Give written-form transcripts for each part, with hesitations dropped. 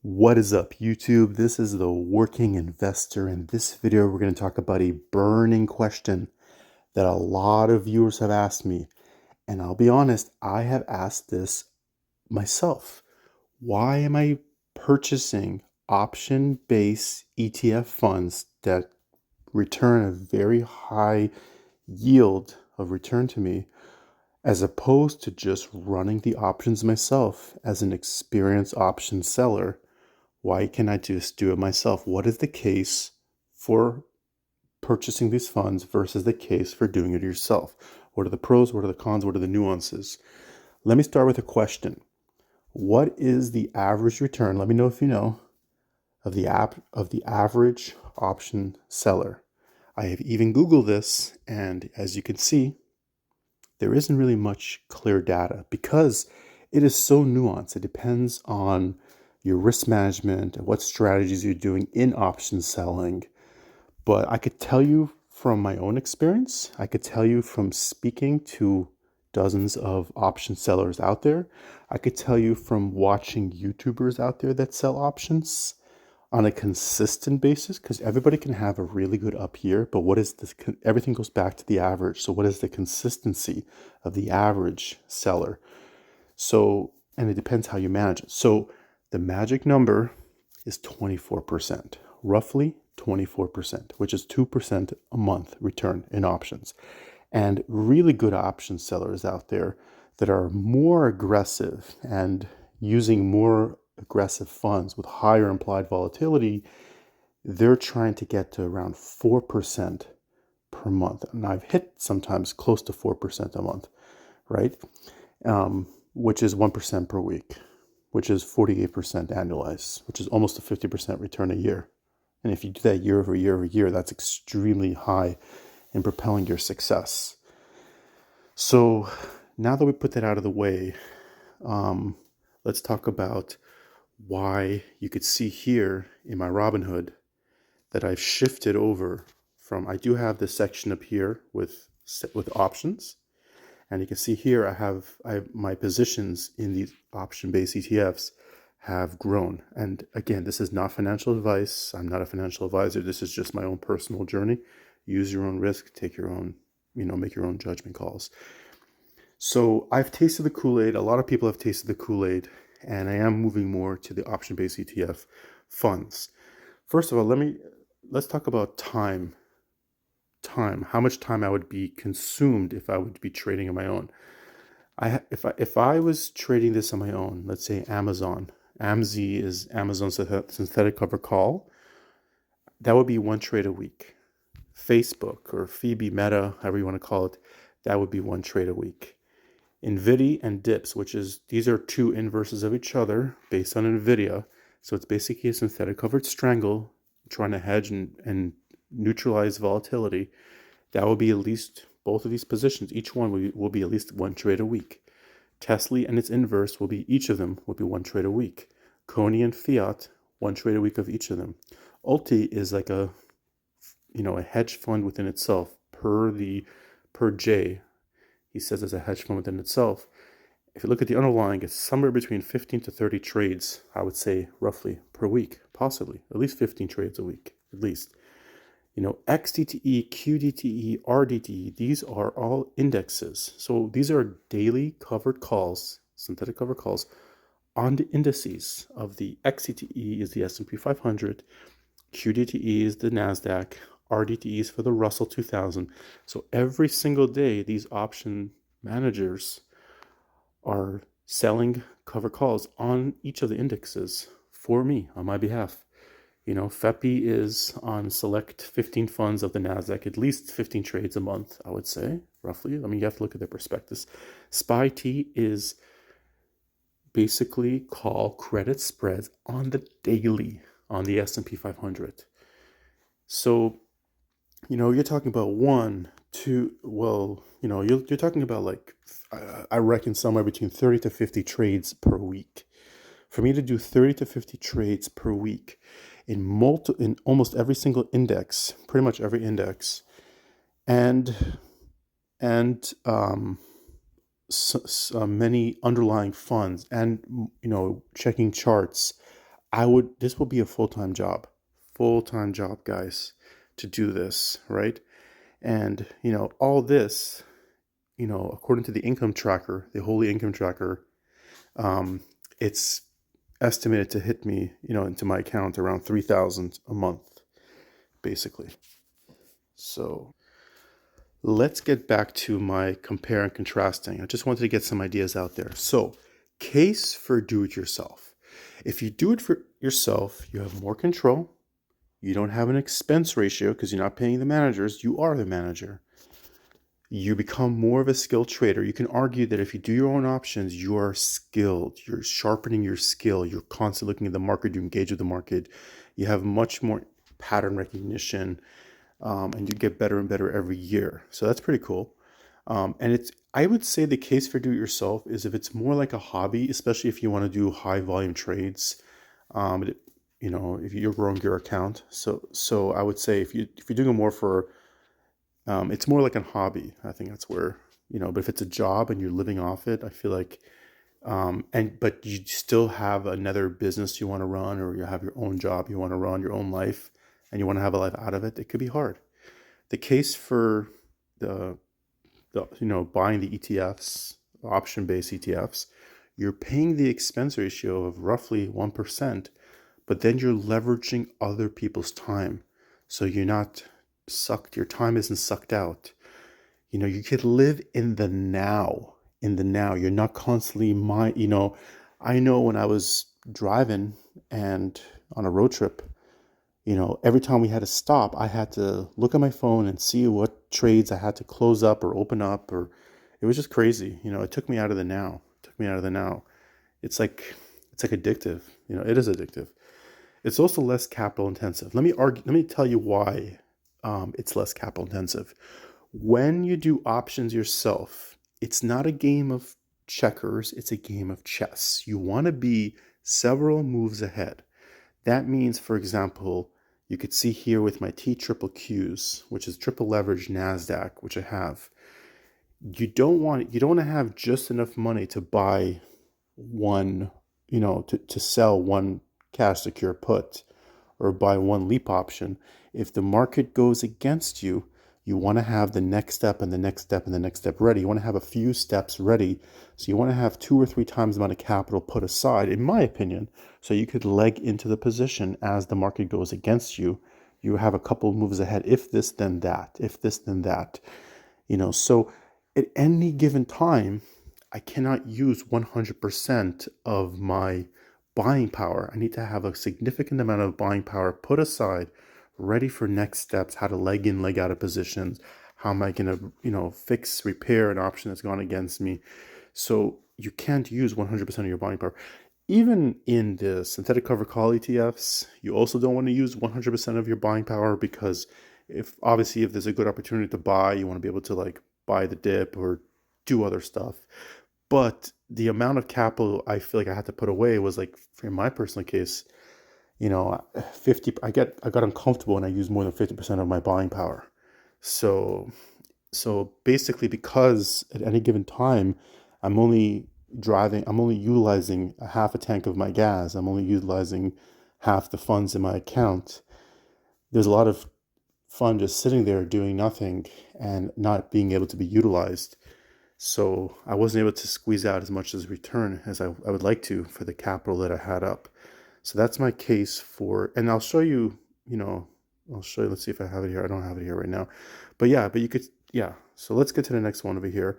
What is up, YouTube? This is the Working Investor. In this video, we're going to talk about a burning question that a lot of viewers have asked me. And I'll be honest, I have asked this myself. Why am I purchasing option-based ETF funds that return a very high yield of return to me, as opposed to just running the options myself as an experienced option seller? Why can't I just do it myself? What is the case for purchasing these funds versus the case for doing it yourself? What are the pros? What are the cons? What are the nuances? Let me start with a question. What is the average return? Let me know if you know of the average option seller. I have even Googled this, and as you can see, there isn't really much clear data because it is so nuanced. It depends on your risk management and what strategies you're doing in option selling. But I could tell you from my own experience, I could tell you from speaking to dozens of option sellers out there, I could tell you from watching YouTubers out there that sell options on a consistent basis, because everybody can have a really good up year, but what is this? Everything goes back to the average. So what is the consistency of the average seller? So, and it depends how you manage it. So the magic number is 24%, roughly 24%, which is 2% a month return in options. And really good option sellers out there that are more aggressive and using more aggressive funds with higher implied volatility, they're trying to get to around 4% per month. And I've hit sometimes close to 4% a month, right? Which is 1% per week, which is 48% annualized, which is almost a 50% return a year. And if you do that year over year over year, that's extremely high in propelling your success. So now that we put that out of the way, let's talk about why you could see here in my Robinhood that I've shifted over from, I do have this section up here with options. And you can see here I have my positions in these option-based ETFs have grown. And again, this is not financial advice. I'm not a financial advisor. This is just my own personal journey. Use your own risk, take your own, make your own judgment calls. So I've tasted the Kool-Aid. A lot of people have tasted the Kool-Aid, and I am moving more to the option-based ETF funds. First of all, let's talk about time. How much time I would be consumed if I would be trading on my own. If I was trading this on my own, let's say Amazon, AMZ is Amazon synthetic cover call, that would be one trade a week. Facebook or Phoebe Meta, however you want to call it, that would be one trade a week. Nvidia and dips, these are two inverses of each other based on Nvidia. So it's basically a synthetic covered strangle trying to hedge and neutralize volatility. That will be at least both of these positions. Each one will be at least one trade a week. Tesla and its inverse each of them will be one trade a week. Coney and Fiat, one trade a week of each of them. Ulti is like a hedge fund within itself per J. He says it's a hedge fund within itself. If you look at the underlying, it's somewhere between 15 to 30 trades, I would say roughly per week, possibly at least 15 trades a week, at least. XDTE, QDTE, RDTE, these are all indexes. So these are daily covered calls, synthetic covered calls on the indices of the XDTE is the S&P 500, QDTE is the NASDAQ, RDTE is for the Russell 2000. So every single day, these option managers are selling cover calls on each of the indexes for me, on my behalf. FEPI is on select 15 funds of the NASDAQ, at least 15 trades a month, I would say, roughly. I mean, you have to look at their prospectus. SPY-T is basically call credit spreads on the daily on the S&P 500. So, you're talking about you're talking about I reckon somewhere between 30 to 50 trades per week. For me to do 30 to 50 trades per week in almost every single index, pretty much every index, and many underlying funds, and checking charts, this will be a full-time job, guys, to do this, right? And, all this, according to the income tracker, the Holy Income Tracker, um, it's estimated to hit me, into my account around 3,000 a month, basically. So let's get back to my compare and contrasting. I just wanted to get some ideas out there. So, case for do it yourself. If you do it for yourself, you have more control. You don't have an expense ratio because you're not paying the managers. You are the manager. You become more of a skilled trader. You can argue that if you do your own options, you are skilled. You're sharpening your skill. You're constantly looking at the market. You engage with the market. You have much more pattern recognition, and you get better and better every year. So that's pretty cool. And I would say the case for do it yourself is if it's more like a hobby, especially if you want to do high volume trades. If you're growing your account. So I would say if you're doing it more for, it's more like a hobby. I think that's where, but if it's a job and you're living off it, I feel like, but you still have another business you want to run, or you have your own job you want to run, your own life, and you want to have a life out of it, it could be hard. The case for the, buying the ETFs, option-based ETFs, you're paying the expense ratio of roughly 1%, but then you're leveraging other people's time. So you're not sucked, your time isn't sucked out. You could live in the now, You're not constantly I know when I was driving and on a road trip, every time we had to stop, I had to look at my phone and see what trades I had to close up or open up, or it was just crazy. It took me out of the now. It's like addictive. It is addictive. It's also less capital intensive. Let me tell you why it's less capital intensive. When you do options yourself, it's not a game of checkers, it's a game of chess. You want to be several moves ahead. That means, for example, you could see here with my T triple Qs, which is triple leverage NASDAQ, which I have. You don't want to have just enough money to buy one, to sell one cash secure put or buy one leap option. If the market goes against you, you want to have the next step and the next step and the next step ready. You want to have a few steps ready. So you want to have 2 or 3 times the amount of capital put aside, in my opinion, so you could leg into the position as the market goes against you. You have a couple of moves ahead. If this, then that. If this, then that. So at any given time, I cannot use 100% of my buying power. I need to have a significant amount of buying power put aside, ready for next steps, how to leg in, leg out of positions, how am I going to, fix, repair an option that's gone against me. So you can't use 100% of your buying power. Even in the synthetic cover call ETFs, you also don't want to use 100% of your buying power, because if there's a good opportunity to buy, you want to be able to buy the dip or do other stuff. But the amount of capital I feel like I had to put away was in my personal case, 50. I got uncomfortable and I used more than 50% of my buying power. So basically, because at any given time, I'm only utilizing a half a tank of my gas. I'm only utilizing half the funds in my account. There's a lot of fun just sitting there doing nothing and not being able to be utilized. So I wasn't able to squeeze out as much as return as I would like to for the capital that I had up. So that's my case for, and I'll show you, let's see if I have it here. I don't have it here right now. But you could, yeah. So let's get to the next one over here.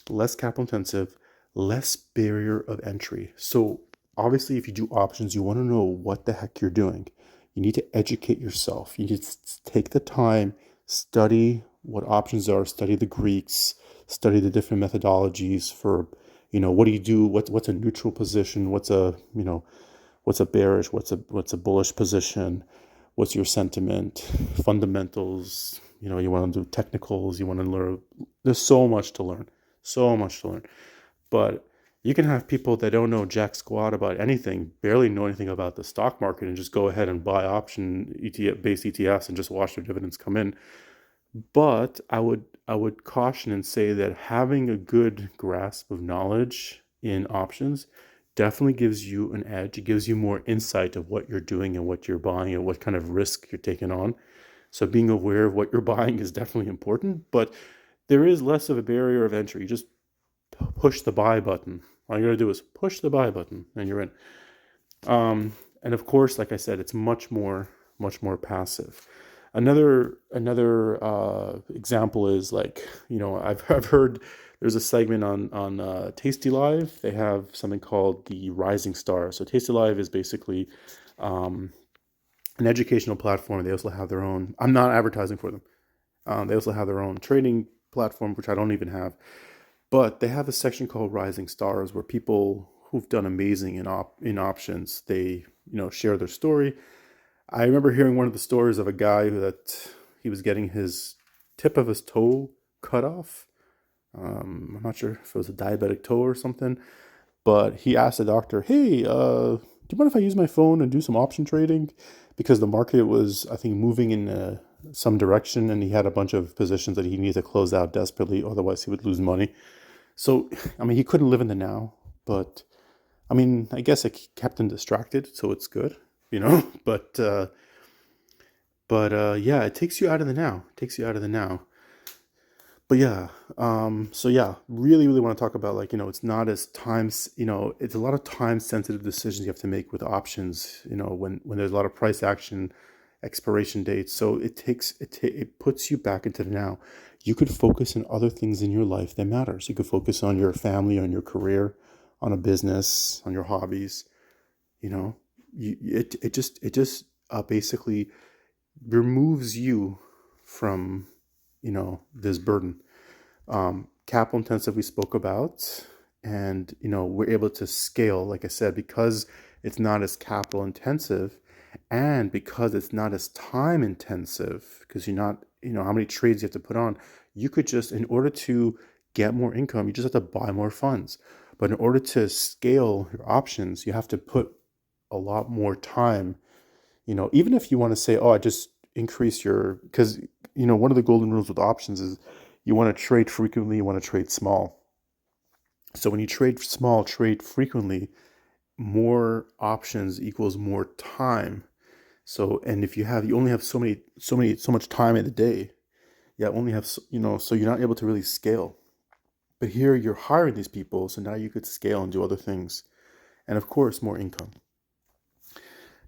Less capital intensive, less barrier of entry. So obviously, if you do options, you want to know what the heck you're doing. You need to educate yourself. You need to take the time, study what options are, study the Greeks, study the different methodologies for, what do you do? What's a neutral position? What's a bearish? What's a bullish position? What's your sentiment? Fundamentals. You want to do technicals. You want to learn. There's so much to learn. So much to learn. But you can have people that don't know jack squat about anything, barely know anything about the stock market, and just go ahead and buy option ETF-based ETFs and just watch their dividends come in. But I would caution and say that having a good grasp of knowledge in options definitely gives you an edge. It gives you more insight of what you're doing and what you're buying and what kind of risk you're taking on. So being aware of what you're buying is definitely important, but there is less of a barrier of entry. You just push the buy button. All you gotta do is push the buy button and you're in. And of course, like I said, it's much more passive. Another example is like, I've heard there's a segment on Tasty Live. They have something called the Rising Star. So Tasty Live is basically an educational platform. They also have their own. I'm not advertising for them. They also have their own trading platform, which I don't even have. But they have a section called Rising Stars where people who've done amazing in options, they share their story. I remember hearing one of the stories of a guy that he was getting his tip of his toe cut off. I'm not sure if it was a diabetic toe or something, but he asked the doctor, "Hey, do you mind if I use my phone and do some option trading?" Because the market was, I think, moving in some direction, and he had a bunch of positions that he needed to close out desperately, otherwise he would lose money. So, I mean, he couldn't live in the now, but I mean, I guess it kept him distracted, so it's good, But yeah, it takes you out of the now. It takes you out of the now. But yeah, so yeah, really want to talk about, like, it's not as it's a lot of time sensitive decisions you have to make with options, when there's a lot of price action, expiration dates. So it puts you back into the now. You could focus on other things in your life that matters. You could focus on your family, on your career, on a business, on your hobbies. It just basically removes you from this burden. Capital intensive we spoke about, and we're able to scale, like I said, because it's not as capital intensive, and because it's not as time intensive, because you're not, how many trades you have to put on. You could just, in order to get more income, you just have to buy more funds. But in order to scale your options, you have to put a lot more time. Even if you want to say, oh, I just increase because one of the golden rules with options is you want to trade frequently, you want to trade small. So when you trade small, trade frequently, more options equals more time. So, and if you only have so much time in the day, you only have, so you're not able to really scale. But here you're hiring these people, so now you could scale and do other things. And of course, more income.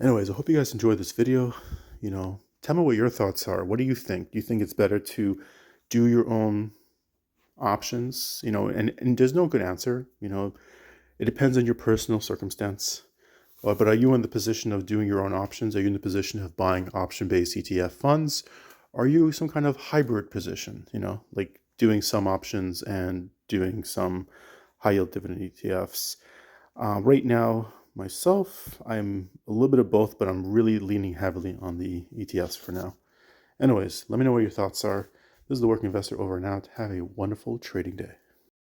Anyways, I hope you guys enjoyed this video. Tell me what your thoughts are. What do you think? Do you think it's better to do your own options? And there's no good answer. It depends on your personal circumstance. But are you in the position of doing your own options? Are you in the position of buying option-based ETF funds? Are you some kind of hybrid position, like doing some options and doing some high-yield dividend ETFs? Right now, myself, I'm a little bit of both, but I'm really leaning heavily on the ETFs for now. Anyways, let me know what your thoughts are. This is The Working Investor over and out. Have a wonderful trading day.